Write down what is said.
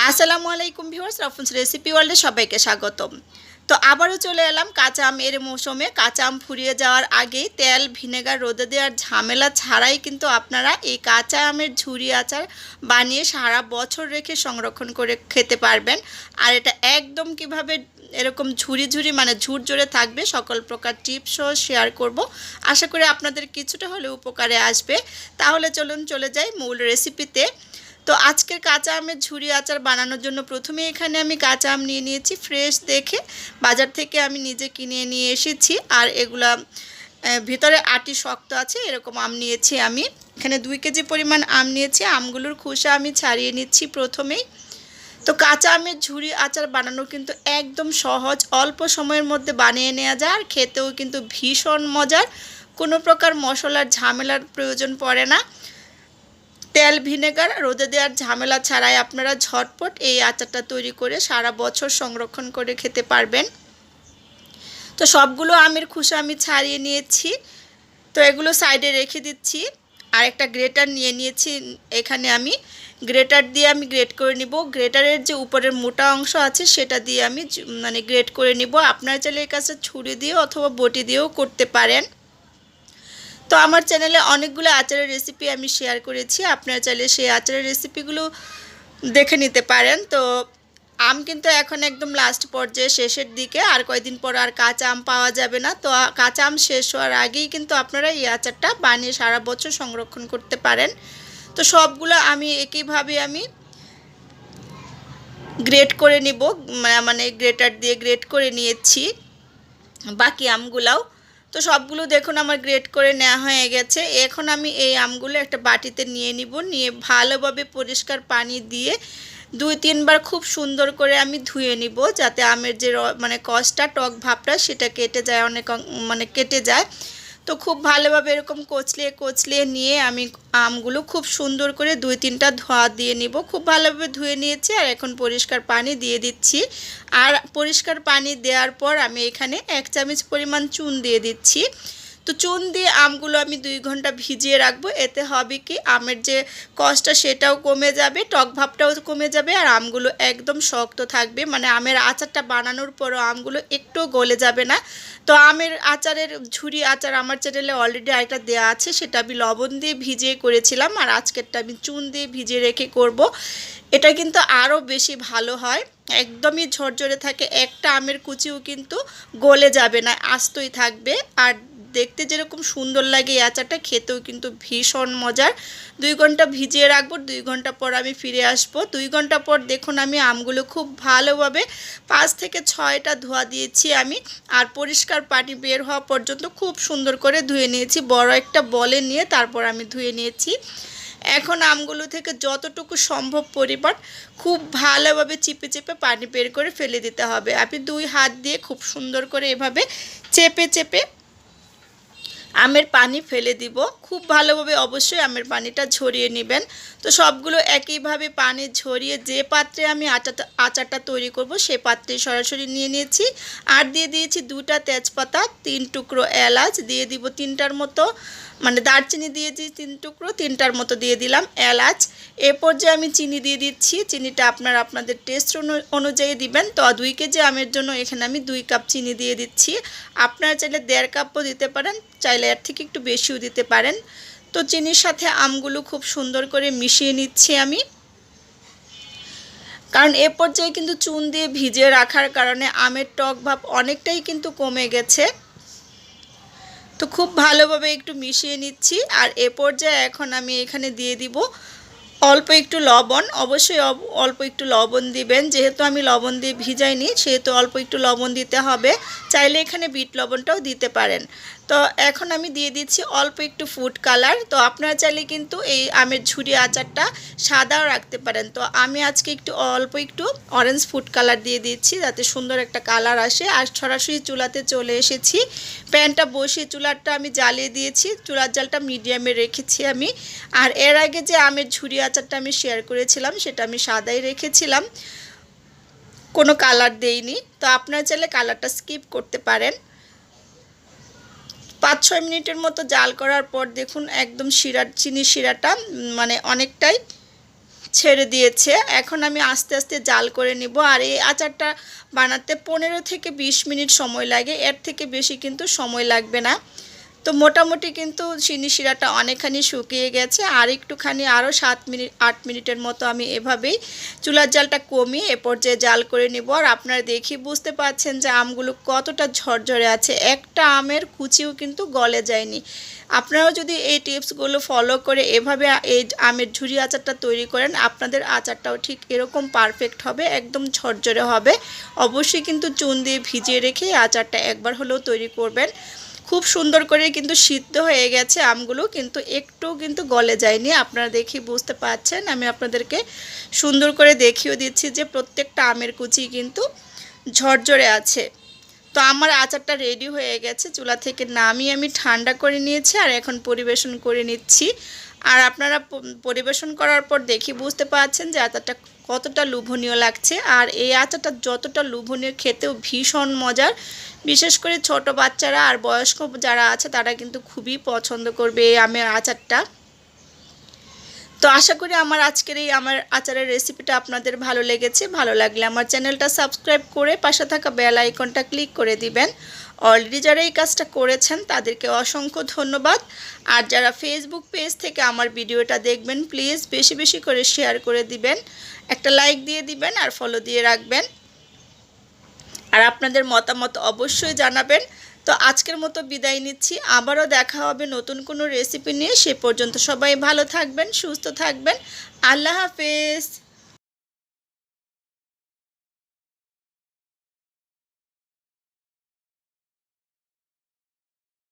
আসসালামু আলাইকুম viewers, রফুন্স recipe ওয়ার্ল্ডে সবাইকে স্বাগতম। তো আবারও চলে এলাম কাঁচা আমের মৌসুমে। কাঁচা আম ফুরিয়ে যাওয়ার আগেই তেল ভিনেগার রোদে দেওয়ার ঝামেলা ছাড়াই কিন্তু আপনারা এই কাঁচা আমের ঝুরি আচার বানিয়ে সারা বছর রেখে সংরক্ষণ করে খেতে পারবেন। আর এটা একদম কিভাবে এরকম ঝুরি ঝুরি মানে ঝুরঝুরে থাকবে, সকল প্রকার টিপসও শেয়ার করব। আশা করি আপনাদের কিছুটা হলেও উপকারে আসবে। তাহলে চলুন চলে যাই মূল রেসিপিতে। তো আজকের কাঁচা আমের ঝুরি আচার বানানোর জন্য প্রথমে এখানে আমি কাঁচা আম নিয়ে নিয়েছি ফ্রেশ দেখে, বাজার থেকে আমি নিজে কিনে নিয়ে এসেছি। আর এগুলা ভিতরে আটি শক্ত আছে এরকম আম নিয়েছি। আমি এখানে 2 কেজি পরিমাণ আম নিয়েছি। আমগুলোর খোসা আমি ছাড়িয়ে নিচ্ছি প্রথমেই। তো কাঁচা আমের ঝুরি আচার বানানো কিন্তু একদম সহজ, অল্প সময়ের মধ্যে বানিয়ে নেওয়া যায় আর খেতেও কিন্তু ভীষণ মজার। কোনো প্রকার মশলার ঝামেলার প্রয়োজন পড়ে না। তেল ভিনেগার রোদে দেওয়ার ঝামেলা ছাড়াই আপনারা ঝটপট এই আচারটা তৈরি করে সারা বছর সংরক্ষণ করে খেতে পারবেন। তো সবগুলো আমের খোসা আমি ছাড়িয়ে নিয়েছি। তো এগুলো সাইডে রেখে দিচ্ছি। আর একটা গ্রেটার নিয়ে নিয়েছি। এখানে আমি গ্রেটার দিয়ে আমি গ্রেট করে নিব। গ্রেটারের যে উপরের মোটা অংশ আছে সেটা দিয়ে আমি গ্রেট করে নিব। আপনারা চাইলে এই কাজটা ছুরি দিয়ে অথবা বটি দিয়েও করতে পারেন। তো আমার চ্যানেলে অনেকগুলো আচারের রেসিপি আমি শেয়ার করেছি, আপনারা চাইলে সেই আচারের রেসিপিগুলো দেখে নিতে পারেন। তো আম কিন্তু এখন একদম লাস্ট পর্যায়ে, শেষের দিকে। আর কয়েকদিন পর আর কাঁচা আম পাওয়া যাবে না। তো কাঁচা আম শেষ হওয়ার আগেই কিন্তু আপনারা এই আচারটা বানিয়ে সারা বছর সংরক্ষণ করতে পারেন। তো সবগুলো আমি একইভাবে আমি গ্রেট করে নিব, মানে গ্রেটার দিয়ে গ্রেট করে নিয়েছি বাকি আমগুলাও। তো সবগুলো দেখুন আমার গ্রেট করে নেওয়া হয়ে গেছে। এখন আমি এই আমগুলো একটা বাটিতে নিয়ে নিব। নিয়ে ভালোভাবে পরিষ্কার পানি দিয়ে 2-3 বার খুব সুন্দর করে আমি ধুয়ে নিব, যাতে আমের যে কষটা টক ভাবটা সেটা কেটে যায়, অনেক কেটে যায়। তো খুব ভালোভাবে এরকম কচলিয়ে কচলিয়ে নিয়ে আমি আমগুলো খুব সুন্দর করে 2-3টা ধোয়া দিয়ে নিব। খুব ভালোভাবে ধুয়ে নিয়েছি। আর এখন পরিষ্কার পানি দিয়ে দিচ্ছি। আর পরিষ্কার পানি দেওয়ার পর আমি এখানে 1 চামচ পরিমাণ চুন দিয়ে দিচ্ছি। তো চুন দিয়ে আমগুলো আমি 2 ঘন্টা ভিজিয়ে রাখবো। এতে হবে কি, আমের যে কষটা সেটাও কমে যাবে, টক ভাবটাও কমে যাবে, আর আমগুলো একদম শক্ত থাকবে। মানে আমের আচারটা বানানোর পরও আমগুলো একটু গলে যাবে না। তো আমের আচারের ঝুরি আচার আমার চ্যানেলে অলরেডি আরেকটা দেওয়া আছে, সেটা আমি লবণ দিয়ে ভিজিয়ে করেছিলাম। আর আজকেরটা আমি চুন দিয়ে ভিজিয়ে রেখে করব। এটা কিন্তু আরও বেশি ভালো হয়, একদমই ঝরঝরে থাকে, একটা আমের কুচিও কিন্তু গলে যাবে না, আস্তই থাকবে। আর দেখতে যেরকম সুন্দর লাগে এই আচারটা, খেতেও কিন্তু ভীষণ মজার। 2 ঘন্টা ভিজিয়ে রাখবো। 2 ঘন্টা পর আমি ফিরে আসবো। 2 ঘন্টা পর দেখুন আমি আমগুলো খুব ভালোভাবে 5 থেকে 6টা ধোয়া দিয়েছি আমি। আর পরিষ্কার পানি বের হওয়া পর্যন্ত খুব সুন্দর করে ধুয়ে নিয়েছি। বড় একটা বলে নিয়ে তারপর আমি ধুয়ে নিয়েছি। এখন আমগুলো থেকে যতটুকু সম্ভব পরিমাণ খুব ভালোভাবে চিপে চেপে পানি বের করে ফেলে দিতে হবে। আপনি 2 হাত দিয়ে খুব সুন্দর করে এভাবে চেপে চেপে আমের পানি ফেলে দিব। খুব ভালোভাবে অবশ্যই আমের পানিটা ঝরিয়ে নেবেন। তো সবগুলো একইভাবে পানি ঝরিয়ে যে পাত্রে আমি আচারটা তৈরি করব সেই পাত্রে সরাসরি নিয়ে নিয়েছি। আর দিয়ে দিয়েছি 2টা তেজপাতা, 3 টুকরো এলাচ দিয়ে দিব, 3টার মতো দারচিনি দিয়েছি 3 টুকরো, 3টার মতো দিয়ে দিলাম এলাচ। এ পর্যায়ে আমি চিনি দিয়ে দিচ্ছি। চিনিটা আপনাদের টেস্ট অনুযায়ী দিবেন। তো 2 কেজি আমের জন্য এখানে আমি 2 কাপ চিনি দিয়ে দিচ্ছি। আপনারা চাইলে 1.5 কাপও দিতে পারেন, চাইলে এর থেকে একটু বেশিও দিতে পারেন। তো চিনির সাথে আমগুলো খুব সুন্দর করে মিশিয়ে নিচ্ছি আমি। কারণ এ পর্যায়ে কিন্তু চুন দিয়ে ভিজিয়ে রাখার কারণে আমের টক ভাব অনেকটাই কিন্তু কমে গেছে। তো খুব ভালোভাবে একটু মিশিয়ে নিচ্ছি। আর এ পর্যায়ে এখন আমি এখানে দিয়ে দিব অল্প একটু লবণ। অবশ্যই অল্প একটু লবণ দিবেন, যেহেতু আমি লবণ দিয়ে ভিজাইনি সেহেতু অল্প একটু লবণ দিতে হবে। চাইলে এখানে বিট লবণটাও দিতে পারেন। তো এখন আমি দিয়ে দিচ্ছি অল্প একটু ফুড কালার। তো আপনারা চাইলে কিন্তু এই আমের ঝুরি আচারটা সাদাও রাখতে পারেন। তো আমি আজকে অল্প একটু অরেঞ্জ ফুড কালার দিয়ে দিচ্ছি, যাতে সুন্দর একটা কালার আসে। আর সরাসরি চুলাতে চলে এসেছি। প্যানটা বসিয়ে চুলাটা আমি জ্বালিয়ে দিয়েছি, চুলার জালটা মিডিয়ামে রেখেছি আমি। আর এর আগে যে আমের ঝুরি আচারটা আমি শেয়ার করেছিলাম সেটা আমি সাদাই রেখেছিলাম, কোনো কালার দেইনি। তো আপনারা চাইলে কালারটা স্কিপ করতে পারেন। 5-6 মিনিটের মতো জাল করার পর দেখুন একদম চিনির শিরাটা অনেকটাই ছেড়ে দিয়েছে। এখন আমি আস্তে আস্তে জাল করে নিব। আর এই আচারটা বানাতে 15 থেকে 20 মিনিট সময় লাগে, এর থেকে বেশি কিন্তু সময় লাগবে না। তো মোটামুটি কিন্তু চিনি শিরাটা অনেকখানি শুকিয়ে গেছে। আর একটুখানি আরও 7 মিনিট 8 মিনিটের মতো আমি এভাবেই চুলার জালটা কমিয়ে এ পর্যায়ে জাল করে নিব। আর আপনারা দেখি বুঝতে পারছেন যে আমগুলো কতটা ঝরঝরে আছে, একটা আমের কুচিও কিন্তু গলে যায়নি। আপনারাও যদি এই টিপসগুলো ফলো করে এভাবে এই আমের ঝুরি আচারটা তৈরি করেন, আপনাদের আচারটাও ঠিক এরকম পারফেক্ট হবে, একদম ঝরঝরে হবে। অবশ্যই কিন্তু চুন দিয়ে ভিজিয়ে রেখে আচারটা একবার হলেও তৈরি করবেন। খুব সুন্দর করে কিন্তু সিদ্ধ হয়ে গেছে আমগুলো, কিন্তু একটু কিন্তু গলে যায়নি। আপনারা দেখি বুঝতে পারছেন, আমি আপনাদেরকে সুন্দর করে দেখিয়ে দিচ্ছি যে প্রত্যেকটা আমের কুচি কিন্তু ঝরঝরে আছে। তো আমার আচারটা রেডি হয়ে গেছে, চুলা থেকে নামিয়ে আমি ঠান্ডা করে নিয়েছি আর এখন পরিবেশন করে নিচ্ছি। আর আপনারা পরিবেশন করার পর দেখি বুঝতে পারছেন যে আচারটা কতটা লোভনীয় লাগছে। আর এই আচারটা যতটা লোভনীয়, খেতেও ভীষণ মজার। বিশেষ করে ছোট বাচ্চারা আর বয়স্ক যারা আছে তারা কিন্তু খুবই পছন্দ করবে এই আমের আচারটা। তো আশা করি আমার আজকের এই আমার আচারের রেসিপিটা আপনাদের ভালো লেগেছে। ভালো লাগলে আমার চ্যানেলটা সাবস্ক্রাইব করে পাশে থাকা বেল আইকনটা ক্লিক করে দিবেন। অলরেডি যারা এই কাজটা করেছেন তাদেরকে অসংখ্য ধন্যবাদ। আর যারা ফেসবুক পেজ থেকে আমার ভিডিওটা দেখবেন, প্লিজ বেশি বেশি করে শেয়ার করে দিবেন, একটা লাইক দিয়ে দিবেন আর ফলো দিয়ে রাখবেন। আর আপনাদের মতামত অবশ্যই জানাবেন। তো আজকের মতো বিদায় নিচ্ছি, আবারও দেখা হবে নতুন কোনো রেসিপি নিয়ে। সে পর্যন্ত সবাই ভালো থাকবেন, সুস্থ থাকবেন। আল্লাহ হাফেজ।